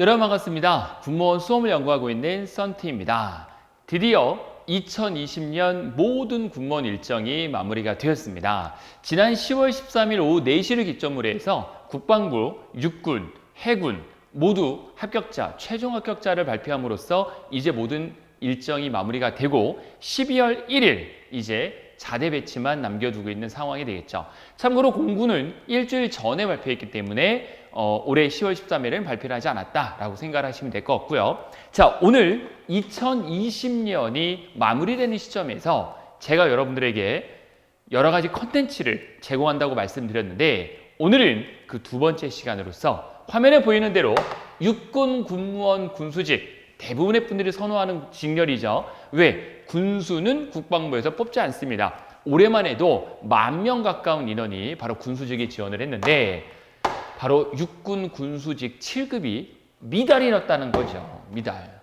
여러분 반갑습니다. 군무원 수험을 연구하고 있는 썬티입니다. 드디어 2020년 모든 군무원 일정이 마무리가 되었습니다. 지난 10월 13일 오후 4시를 기점으로 해서 국방부, 육군, 해군 모두 합격자, 최종 합격자를 발표함으로써 이제 모든 일정이 마무리가 되고 12월 1일 이제 자대 배치만 남겨두고 있는 상황이 되겠죠. 참고로 공군은 일주일 전에 발표했기 때문에 올해 10월 13일은 발표를 하지 않았다라고 생각을 하시면 될 것 같고요. 자, 오늘 2020년이 마무리되는 시점에서 제가 여러분들에게 여러 가지 컨텐츠를 제공한다고 말씀드렸는데 오늘은 그 두 번째 시간으로서 화면에 보이는 대로 육군 군무원 군수직 대부분의 분들이 선호하는 직렬이죠. 왜? 군수는 국방부에서 뽑지 않습니다. 올해만 해도 10,000명 가까운 인원이 바로 군수직에 지원을 했는데 바로 육군 군수직 7급이 미달이 났다는 거죠. 미달.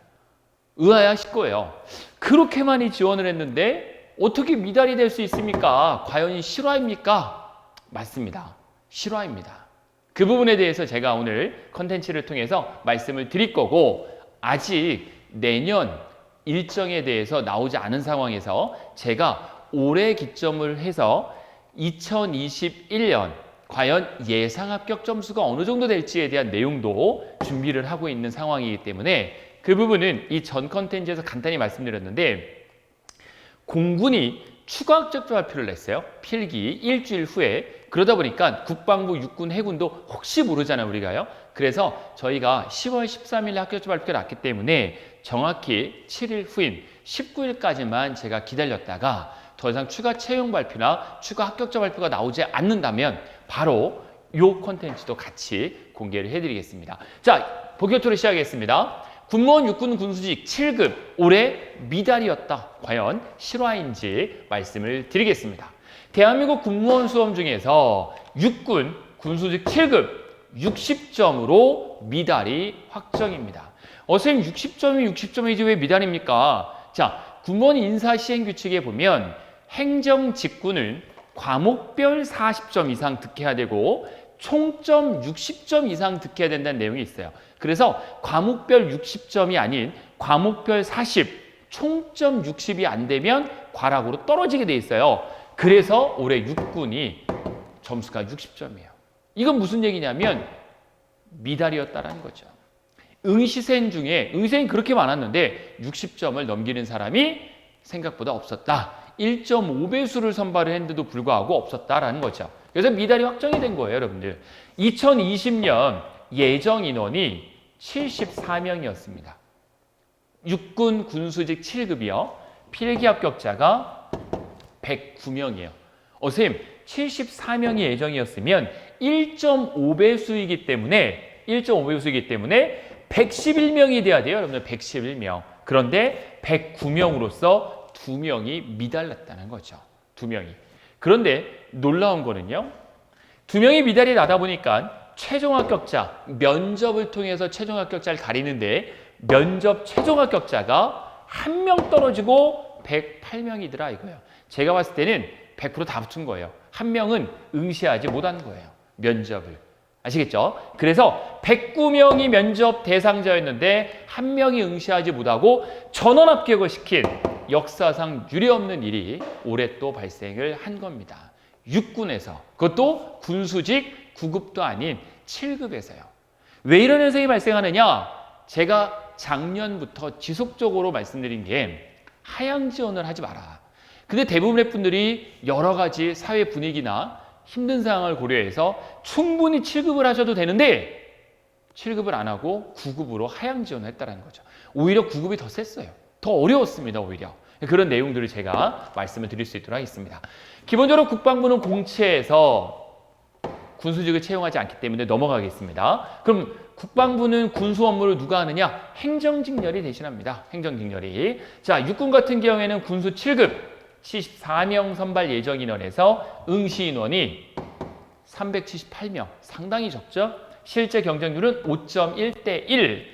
의아해하실 거예요. 그렇게 많이 지원을 했는데 어떻게 미달이 될 수 있습니까? 과연 실화입니까? 맞습니다. 실화입니다. 그 부분에 대해서 제가 오늘 컨텐츠를 통해서 말씀을 드릴 거고 아직 내년 일정에 대해서 나오지 않은 상황에서 제가 올해 기점을 해서 2021년 과연 예상 합격 점수가 어느 정도 될지에 대한 내용도 준비를 하고 있는 상황이기 때문에 그 부분은 이 전 컨텐츠에서 간단히 말씀드렸는데 공군이 추가 합격자 발표를 냈어요. 필기 일주일 후에. 그러다 보니까 국방부, 육군, 해군도 혹시 모르잖아요, 우리가요. 그래서 저희가 10월 13일에 합격자 발표가 났기 때문에 정확히 7일 후인 19일까지만 제가 기다렸다가 더 이상 추가 채용 발표나 추가 합격자 발표가 나오지 않는다면 바로 이 콘텐츠도 같이 공개를 해드리겠습니다. 자, 본격적으로 시작하겠습니다. 군무원 육군 군수직 7급 올해 미달이었다. 과연 실화인지 말씀을 드리겠습니다. 대한민국 군무원 수험 중에서 육군 군수직 7급 60점으로 미달이 확정입니다. 선생님 60점이지 왜 미달입니까? 자, 군무원 인사시행규칙에 보면 행정 직군은 과목별 40점 이상 득해야 되고 총점 60점 이상 득해야 된다는 내용이 있어요. 그래서 과목별 60점이 아닌 과목별 40, 총점 60이 안 되면 과락으로 떨어지게 돼 있어요. 그래서 올해 육군이 점수가 60점이에요. 이건 무슨 얘기냐면 미달이었다라는 거죠. 응시생 중에 응시생이 그렇게 많았는데 60점을 넘기는 사람이 생각보다 없었다. 1.5배수를 선발을 했는데도 불구하고 없었다라는 거죠. 그래서 미달이 확정이 된 거예요, 여러분들. 2020년 예정 인원이 74명이었습니다. 육군 군수직 7급이요. 필기 합격자가 109명이에요. 선생님, 74명이 예정이었으면 1.5배수이기 때문에 111명이 돼야 돼요, 여러분들. 111명. 그런데 109명으로서 2명이 미달났다는 거죠. 2명이. 그런데 놀라운 거는요. 2명이 미달이 나다 보니까 최종 합격자, 면접을 통해서 최종 합격자를 가리는데 면접 최종 합격자가 1명 떨어지고 108명이더라 이거예요. 제가 봤을 때는 100%다 붙은 거예요. 1명은 응시하지 못한 거예요. 면접을. 아시겠죠? 그래서 109명이 면접 대상자였는데 1명이 응시하지 못하고 전원 합격을 시킨 역사상 유례없는 일이 올해 또 발생을 한 겁니다. 육군에서. 그것도 군수직 9급도 아닌 7급에서요. 왜 이런 현상이 발생하느냐? 제가 작년부터 지속적으로 말씀드린 게 하향 지원을 하지 마라. 근데 대부분의 분들이 여러 가지 사회 분위기나 힘든 상황을 고려해서 충분히 7급을 하셔도 되는데 7급을 안 하고 9급으로 하향 지원을 했다는 거죠. 오히려 9급이 더 셌어요. 더 어려웠습니다, 오히려. 그런 내용들을 제가 말씀을 드릴 수 있도록 하겠습니다. 기본적으로 국방부는 공채에서 군수직을 채용하지 않기 때문에 넘어가겠습니다. 그럼 국방부는 군수 업무를 누가 하느냐? 행정직렬이 대신합니다. 행정직렬이. 자, 육군 같은 경우에는 군수 7급 74명 선발 예정 인원에서 응시 인원이 378명. 상당히 적죠? 실제 경쟁률은 5.1대 1.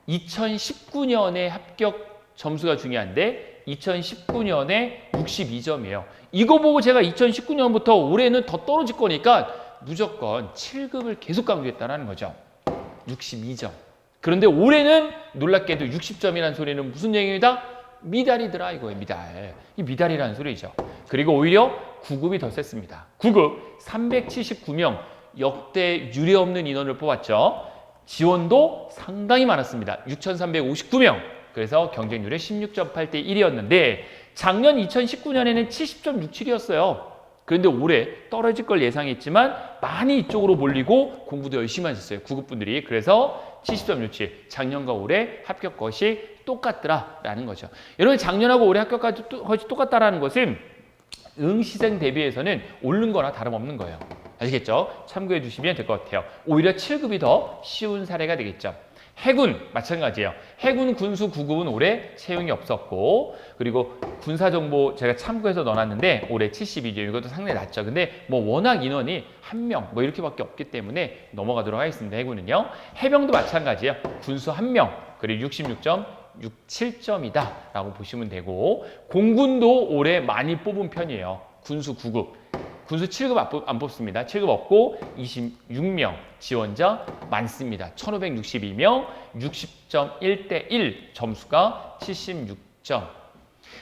2019년에 합격 점수가 중요한데 2019년에 62점이에요. 이거 보고 제가 2019년부터 올해는 더 떨어질 거니까 무조건 7급을 계속 강조했다는 거죠. 62점. 그런데 올해는 놀랍게도 60점이라는 소리는 무슨 얘기입니다? 미달이더라 이거예요. 미달. 이 미달이라는 소리죠. 그리고 오히려 9급이 더 셌습니다. 9급 379명 역대 유례없는 인원을 뽑았죠. 지원도 상당히 많았습니다. 6,359명. 그래서 경쟁률이 16.8대 1이었는데 작년 2019년에는 70.67이었어요. 그런데 올해 떨어질 걸 예상했지만 많이 이쪽으로 몰리고 공부도 열심히 하셨어요. 9급분들이. 그래서 70.67. 작년과 올해 합격것이 똑같더라라는 거죠. 여러분 작년하고 올해 합격까지 똑같다라는 것은 응시생 대비해서는 오른 거나 다름없는 거예요. 아시겠죠? 참고해 주시면 될 것 같아요. 오히려 7급이 더 쉬운 사례가 되겠죠. 해군 마찬가지예요. 해군 군수 9급은 올해 채용이 없었고 그리고 군사정보 제가 참고해서 넣어놨는데 올해 72죠. 이것도 상당히 낮죠. 근데 뭐 워낙 인원이 1명 뭐 이렇게밖에 없기 때문에 넘어가도록 하겠습니다. 해군은요. 해병도 마찬가지예요. 군수 1명 그리고 66.67점이다 라고 보시면 되고 공군도 올해 많이 뽑은 편이에요. 군수 9급. 군수 7급 안 뽑습니다. 7급 없고 26명 지원자 많습니다. 1562명 60.1대 1 점수가 76점.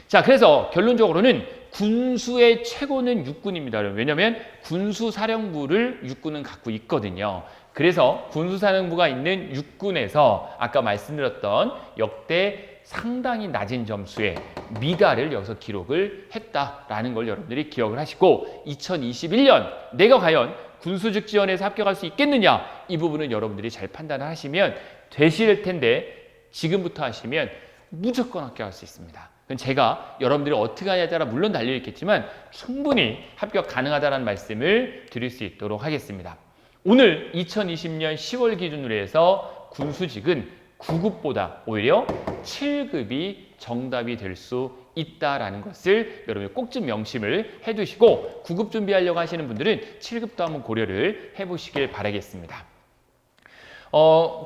자, 그래서 결론적으로는 군수의 최고는 육군입니다. 왜냐하면 군수사령부를 육군은 갖고 있거든요. 그래서 군수사령부가 있는 육군에서 아까 말씀드렸던 역대 상당히 낮은 점수의 미달을 여기서 기록을 했다라는 걸 여러분들이 기억을 하시고 2021년 내가 과연 군수직 지원에서 합격할 수 있겠느냐 이 부분은 여러분들이 잘 판단을 하시면 되실 텐데 지금부터 하시면 무조건 합격할 수 있습니다. 제가 여러분들이 어떻게 하냐에 따라 물론 달려있겠지만 충분히 합격 가능하다는 말씀을 드릴 수 있도록 하겠습니다. 오늘 2020년 10월 기준으로 해서 군수직은 9급보다 오히려 7급이 정답이 될 수 있다라는 것을 여러분이 꼭 좀 명심을 해두시고 9급 준비하려고 하시는 분들은 7급도 한번 고려를 해보시길 바라겠습니다.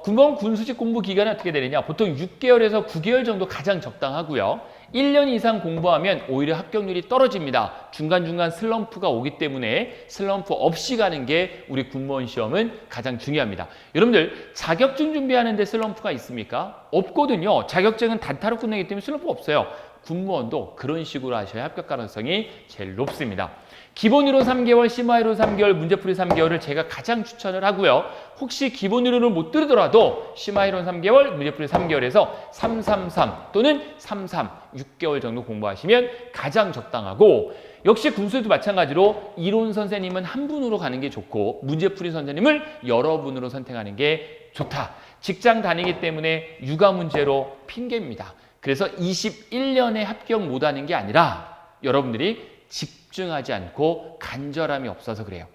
군번 군수직 공부 기간이 어떻게 되느냐? 보통 6개월에서 9개월 정도 가장 적당하고요. 1년 이상 공부하면 오히려 합격률이 떨어집니다. 중간중간 슬럼프가 오기 때문에 슬럼프 없이 가는 게 우리 군무원 시험은 가장 중요합니다. 여러분들 자격증 준비하는데 슬럼프가 있습니까? 없거든요. 자격증은 단타로 끝내기 때문에 슬럼프가 없어요. 군무원도 그런 식으로 하셔야 합격 가능성이 제일 높습니다. 기본이론 3개월, 심화이론 3개월, 문제풀이 3개월을 제가 가장 추천을 하고요. 혹시 기본이론을 못 들으더라도 심화이론 3개월, 문제풀이 3개월에서 333 또는 33, 6개월 정도 공부하시면 가장 적당하고 역시 군수도 마찬가지로 이론 선생님은 한 분으로 가는 게 좋고 문제풀이 선생님을 여러 분으로 선택하는 게 좋다. 직장 다니기 때문에 육아 문제로 핑계입니다. 그래서 21년에 합격 못하는 게 아니라 여러분들이 집중하지 않고 간절함이 없어서 그래요.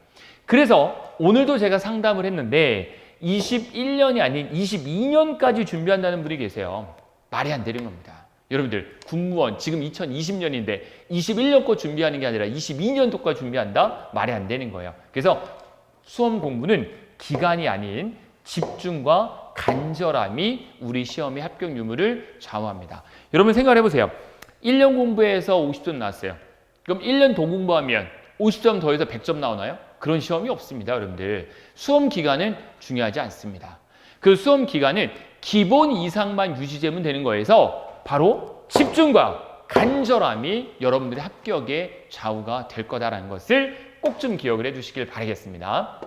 그래서 오늘도 제가 상담을 했는데 21년이 아닌 22년까지 준비한다는 분이 계세요. 말이 안 되는 겁니다. 여러분들 군무원 지금 2020년인데 21년 거 준비하는 게 아니라 22년도 거 준비한다? 말이 안 되는 거예요. 그래서 수험 공부는 기간이 아닌 집중과 간절함이 우리 시험의 합격 유무를 좌우합니다. 여러분 생각을 해보세요. 1년 공부해서 50점 나왔어요. 그럼 1년 더 공부하면 50점 더해서 100점 나오나요? 그런 시험이 없습니다, 여러분들. 수험 기간은 중요하지 않습니다. 그 수험 기간은 기본 이상만 유지되면 되는 거에서 바로 집중과 간절함이 여러분들의 합격의 좌우가 될 거다라는 것을 꼭 좀 기억을 해주시길 바라겠습니다.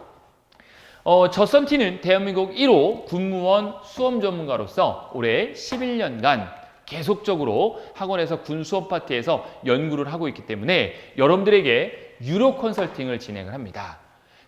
저 썬티는 대한민국 1호 군무원 수험 전문가로서 올해 11년간 계속적으로 학원에서 군 수업 파트에서 연구를 하고 있기 때문에 여러분들에게 유료 컨설팅을 진행을 합니다.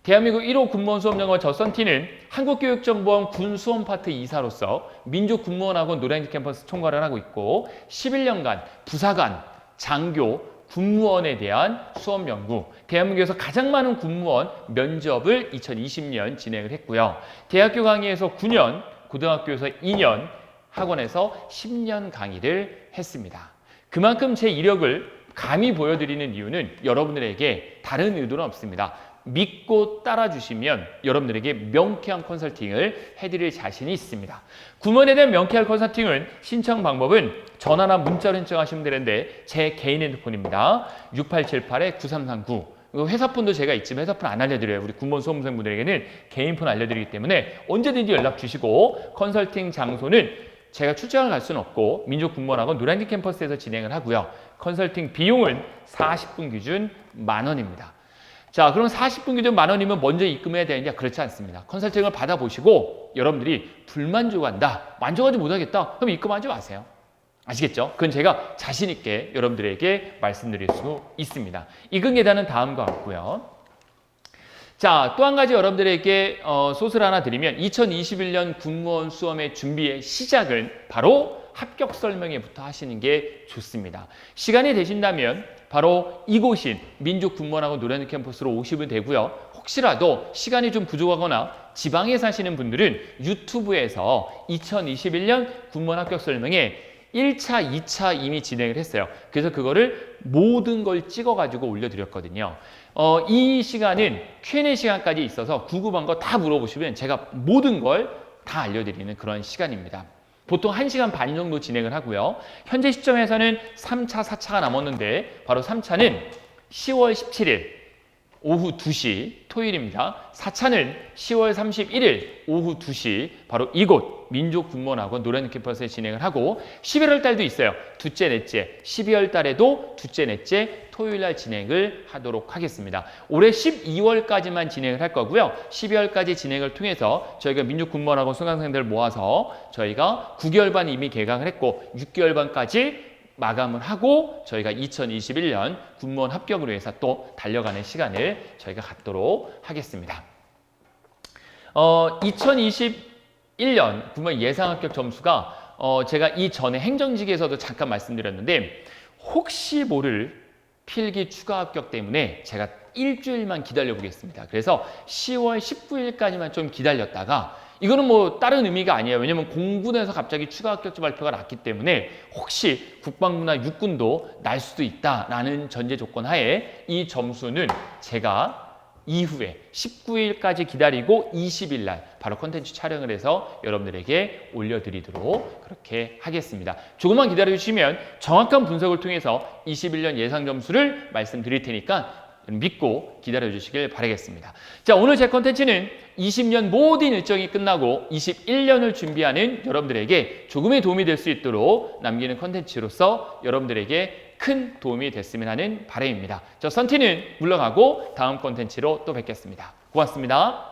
대한민국 1호 군무원 수험 전문가 저 썬티는 한국교육정보원 군 수험 파트 이사로서 민족군무원학원 노량진 캠퍼스 총괄을 하고 있고 11년간 부사관, 장교, 군무원에 대한 수험 연구, 대한민국에서 가장 많은 군무원 면접을 2020년 진행을 했고요. 대학교 강의에서 9년, 고등학교에서 2년, 학원에서 10년 강의를 했습니다. 그만큼 제 이력을 감히 보여드리는 이유는 여러분들에게 다른 의도는 없습니다. 믿고 따라주시면 여러분들에게 명쾌한 컨설팅을 해드릴 자신이 있습니다. 군무원에 대한 명쾌한 컨설팅은 신청 방법은 전화나 문자로 신청하시면 되는데 제 개인 핸드폰입니다. 6878-9339 회사폰도 제가 있지만 회사폰 안 알려드려요. 우리 군무원 수험생분들에게는 개인폰 알려드리기 때문에 언제든지 연락 주시고, 컨설팅 장소는 제가 출장을 갈 수는 없고 민족군무원학원 노량진 캠퍼스에서 진행을 하고요. 컨설팅 비용은 40분 기준 10,000원입니다. 자, 그럼 40분 기준 10,000원이면 먼저 입금해야 되느냐? 그렇지 않습니다. 컨설팅을 받아보시고 여러분들이 불만족한다, 만족하지 못하겠다, 그럼 입금하지 마세요. 아시겠죠? 그건 제가 자신 있게 여러분들에게 말씀드릴 수 있습니다. 입금 계단은 다음과 같고요. 자, 또 한 가지 여러분들에게 소스를 하나 드리면 2021년 군무원 수험의 준비의 시작은 바로 합격 설명회부터 하시는 게 좋습니다. 시간이 되신다면 바로 이곳인 민족군무원학원 노량진 캠퍼스로 오시면 되고요. 혹시라도 시간이 좀 부족하거나 지방에 사시는 분들은 유튜브에서 2021년 군무원 합격 설명회 1차, 2차 이미 진행을 했어요. 그래서 그거를 모든 걸 찍어가지고 올려드렸거든요. 이 시간은 Q&A 시간까지 있어서 궁금한 거 다 물어보시면 제가 모든 걸 다 알려드리는 그런 시간입니다. 보통 1시간 반 정도 진행을 하고요. 현재 시점에서는 3차, 4차가 남았는데 바로 3차는 10월 17일 오후 2시 토요일입니다. 4차는 10월 31일 오후 2시 바로 이곳 민족군무원학원 노량진 캠퍼스에 진행을 하고 11월 달도 있어요. 둘째, 넷째. 12월 달에도 둘째, 넷째 토요일 날 진행을 하도록 하겠습니다. 올해 12월까지만 진행을 할 거고요. 12월까지 진행을 통해서 저희가 민족군무원학원 수강생들 모아서 저희가 9개월 반 이미 개강을 했고 6개월 반까지 마감을 하고 저희가 2021년 군무원 합격을 위해서 또 달려가는 시간을 저희가 갖도록 하겠습니다. 2021년 군무원 예상 합격 점수가 제가 이전에 행정직에서도 잠깐 말씀드렸는데 혹시 모를 필기 추가 합격 때문에 제가 일주일만 기다려 보겠습니다. 그래서 10월 19일까지만 좀 기다렸다가 이거는 뭐 다른 의미가 아니에요. 왜냐면 공군에서 갑자기 추가 합격자 발표가 났기 때문에 혹시 국방부나 육군도 날 수도 있다라는 전제 조건 하에 이 점수는 제가 이후에 19일까지 기다리고 20일 날 바로 콘텐츠 촬영을 해서 여러분들에게 올려드리도록 그렇게 하겠습니다. 조금만 기다려주시면 정확한 분석을 통해서 21년 예상 점수를 말씀드릴 테니까 믿고 기다려주시길 바라겠습니다. 자, 오늘 제 콘텐츠는 20년 모든 일정이 끝나고 21년을 준비하는 여러분들에게 조금의 도움이 될 수 있도록 남기는 콘텐츠로서 여러분들에게 큰 도움이 됐으면 하는 바람입니다. 저 선티는 물러가고 다음 콘텐츠로 또 뵙겠습니다. 고맙습니다.